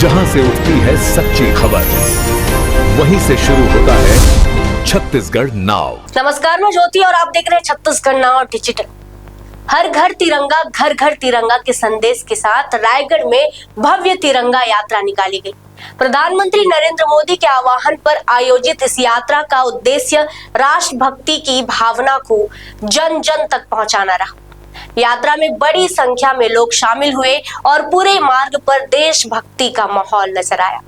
जहां से उठती है सच्ची खबर, वहीं से शुरू होता है छत्तीसगढ़ नाउ। नमस्कार, मैं ज्योति और आप देख रहे हैं छत्तीसगढ़ नाउ डिजिटल। हर घर तिरंगा, घर घर तिरंगा के संदेश के साथ रायगढ़ में भव्य तिरंगा यात्रा निकाली गई। प्रधानमंत्री नरेंद्र मोदी के आह्वान पर आयोजित इस यात्रा का उद्देश्य राष्ट्रभक्ति की भावना को जन जन तक पहुंचाना रहा। यात्रा में बड़ी संख्या में लोग शामिल हुए और पूरे मार्ग पर देशभक्ति का माहौल नजर आया।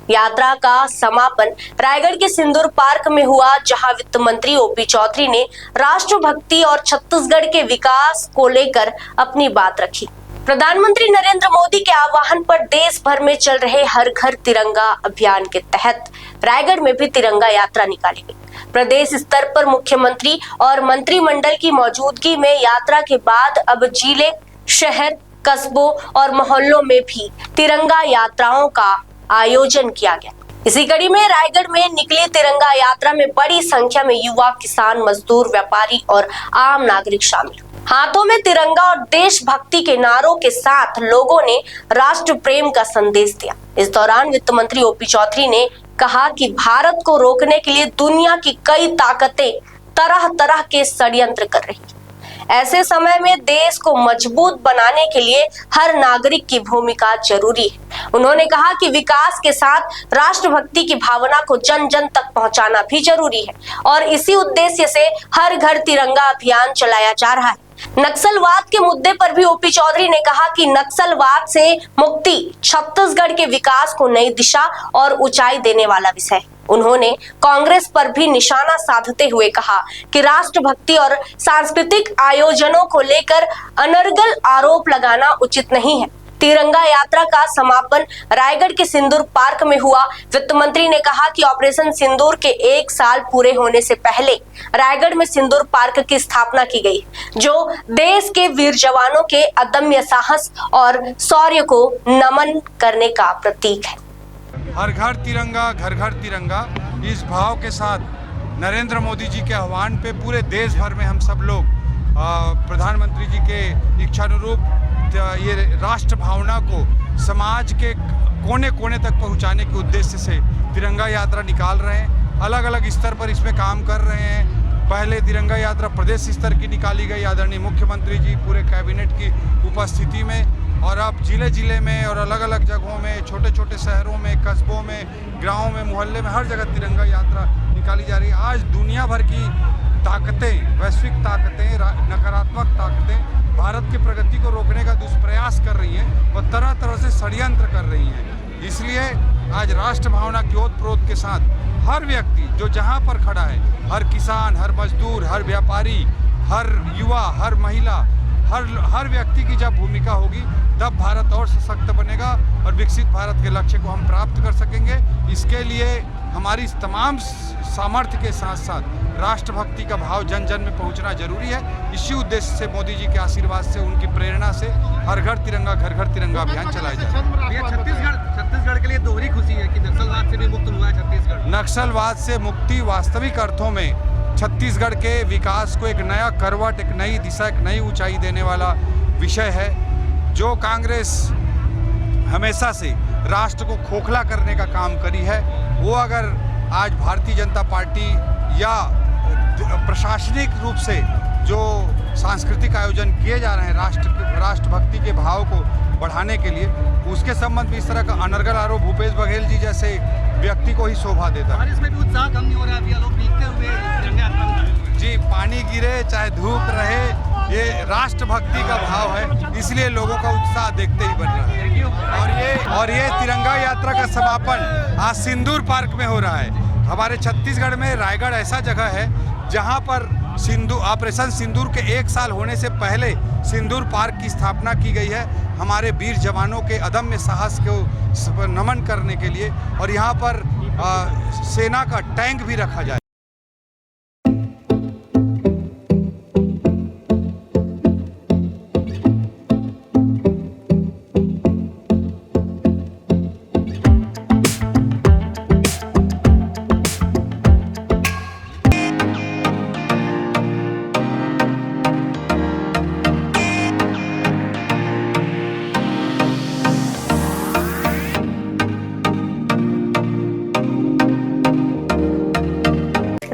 यात्रा का समापन रायगढ़ के सिंदूर पार्क में हुआ, जहां वित्त मंत्री ओपी चौधरी ने राष्ट्रभक्ति और छत्तीसगढ़ के विकास को लेकर अपनी बात रखी। प्रधानमंत्री नरेंद्र मोदी के आह्वान पर देश भर में चल रहे हर घर तिरंगा अभियान के तहत रायगढ़ में भी तिरंगा यात्रा निकाली गई। प्रदेश स्तर पर मुख्यमंत्री और मंत्रिमंडल की मौजूदगी में यात्रा के बाद अब जिले, शहर, कस्बों और मोहल्लों में भी तिरंगा यात्राओं का आयोजन किया गया। इसी कड़ी में रायगढ़ में निकली तिरंगा यात्रा में बड़ी संख्या में युवा, किसान, मजदूर, व्यापारी और आम नागरिक शामिल। हाथों में तिरंगा और देशभक्ति के नारों के साथ लोगों ने राष्ट्र प्रेम का संदेश दिया। इस दौरान वित्त मंत्री ओपी चौधरी ने कहा कि भारत को रोकने के लिए दुनिया की कई ताकतें तरह तरह के षड्यंत्र कर रही हैं। ऐसे समय में देश को मजबूत बनाने के लिए हर नागरिक की भूमिका जरूरी है। उन्होंने कहा कि विकास के साथ राष्ट्रभक्ति की भावना को जन जन तक पहुंचाना भी जरूरी है और इसी उद्देश्य से हर घर तिरंगा अभियान चलाया जा रहा है। नक्सलवाद के मुद्दे पर भी ओपी चौधरी ने कहा कि नक्सलवाद से मुक्ति छत्तीसगढ़ के विकास को नई दिशा और ऊंचाई देने वाला विषय है। उन्होंने कांग्रेस पर भी निशाना साधते हुए कहा कि राष्ट्रभक्ति और सांस्कृतिक आयोजनों को लेकर अनर्गल आरोप लगाना उचित नहीं है। तिरंगा यात्रा का समापन रायगढ़ के सिंदूर पार्क में हुआ। वित्त मंत्री ने कहा कि ऑपरेशन सिंदूर के 1 साल पूरे होने से पहले रायगढ़ में सिंदूर पार्क की स्थापना की गई, जो देश के वीर जवानों के अदम्य साहस और शौर्य को नमन करने का प्रतीक है। हर घर तिरंगा, घर घर तिरंगा, इस भाव के साथ नरेंद्र मोदी जी के आह्वान पे पूरे देश भर में हम सब लोग प्रधानमंत्री जी के इच्छानुरूप ये राष्ट्र भावना को समाज के कोने कोने तक पहुंचाने के उद्देश्य से तिरंगा यात्रा निकाल रहे हैं। अलग अलग स्तर पर इसमें काम कर रहे हैं। पहले तिरंगा यात्रा प्रदेश स्तर की निकाली गई आदरणीय मुख्यमंत्री जी पूरे कैबिनेट की उपस्थिति में, और अब जिले जिले में और अलग अलग जगहों में, छोटे छोटे शहरों में, कस्बों में, गाँवों में, मोहल्ले में, हर जगह तिरंगा यात्रा निकाली जा रही है। आज दुनिया भर की ताकतें, वैश्विक ताकतें, नकारात्मक ताकतें भारत की प्रगति को रोकने का दुष्प्रयास कर रही हैं और तरह तरह से षड्यंत्र कर रही हैं। इसलिए आज राष्ट्र भावना की ओत-प्रोत के साथ हर व्यक्ति जो जहां पर खड़ा है, हर किसान, हर मजदूर, हर व्यापारी, हर युवा, हर महिला, हर व्यक्ति की जब भूमिका होगी तब भारत और सशक्त बनेगा और विकसित भारत के लक्ष्य को हम प्राप्त कर सकेंगे। इसके लिए हमारी तमाम सामर्थ्य के साथ साथ राष्ट्रभक्ति का भाव जन जन में पहुंचना जरूरी है। इसी उद्देश्य से मोदी जी के आशीर्वाद से, उनकी प्रेरणा से हर घर तिरंगा, घर घर तिरंगा अभियान चलाया जा रहा है। छत्तीसगढ़ के लिए दोहरी खुशी है कि नक्सलवाद से भी मुक्त हुआ है छत्तीसगढ़। नक्सलवाद से मुक्ति वास्तविक अर्थों में छत्तीसगढ़ के विकास को एक नया करवट, एक नई दिशा, एक नई ऊंचाई देने वाला विषय है। जो कांग्रेस हमेशा से राष्ट्र को खोखला करने का काम करी है, वो अगर आज भारतीय जनता पार्टी या प्रशासनिक रूप से जो सांस्कृतिक आयोजन किए जा रहे हैं राष्ट्रभक्ति के भाव को बढ़ाने के लिए, उसके संबंध में इस तरह का अनर्गल आरोप भूपेश बघेल जी जैसे व्यक्ति को ही शोभा देता है। इसमें भी उत्साह कम नहीं हो रहा है, अभी लोग भीगते हुए तिरंगा यात्रा में जी, पानी गिरे चाहे धूप रहे, ये राष्ट्रभक्ति का भाव है, इसलिए लोगों का उत्साह देखते ही बन रहा है। और ये तिरंगा यात्रा का समापन आज सिंदूर पार्क में हो रहा है। हमारे छत्तीसगढ़ में रायगढ़ ऐसा जगह है जहां पर ऑपरेशन सिंदूर के 1 साल होने से पहले सिंदूर पार्क की स्थापना की गई है, हमारे वीर जवानों के अदम्य साहस को नमन करने के लिए, और यहाँ पर सेना का टैंक भी रखा जाए।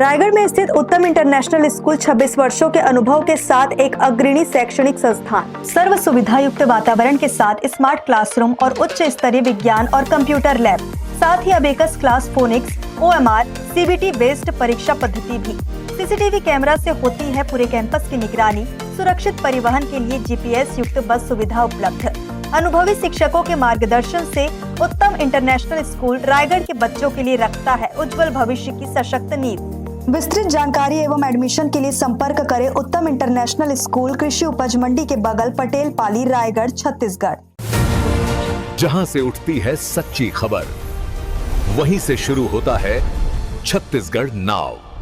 रायगढ़ में स्थित उत्तम इंटरनेशनल स्कूल 26 वर्षों के अनुभव के साथ एक अग्रणी शैक्षणिक संस्थान, सर्व सुविधा युक्त वातावरण के साथ स्मार्ट क्लासरूम और उच्च स्तरीय विज्ञान और कंप्यूटर लैब, साथ ही abacus class, phonics, OMR, CBT based परीक्षा पद्धति भी। CCTV कैमरा से होती है पूरे कैंपस की निगरानी। सुरक्षित परिवहन के लिए GPS युक्त बस सुविधा उपलब्ध। अनुभवी शिक्षकों के मार्गदर्शन से उत्तम इंटरनेशनल स्कूल रायगढ़ के बच्चों के लिए रखता है उज्जवल भविष्य की सशक्त नींव। विस्तृत जानकारी एवं एडमिशन के लिए संपर्क करें उत्तम इंटरनेशनल स्कूल, कृषि उपज मंडी के बगल, पटेल पाली, रायगढ़, छत्तीसगढ़। जहां से उठती है सच्ची खबर, वहीं से शुरू होता है छत्तीसगढ़ नाव।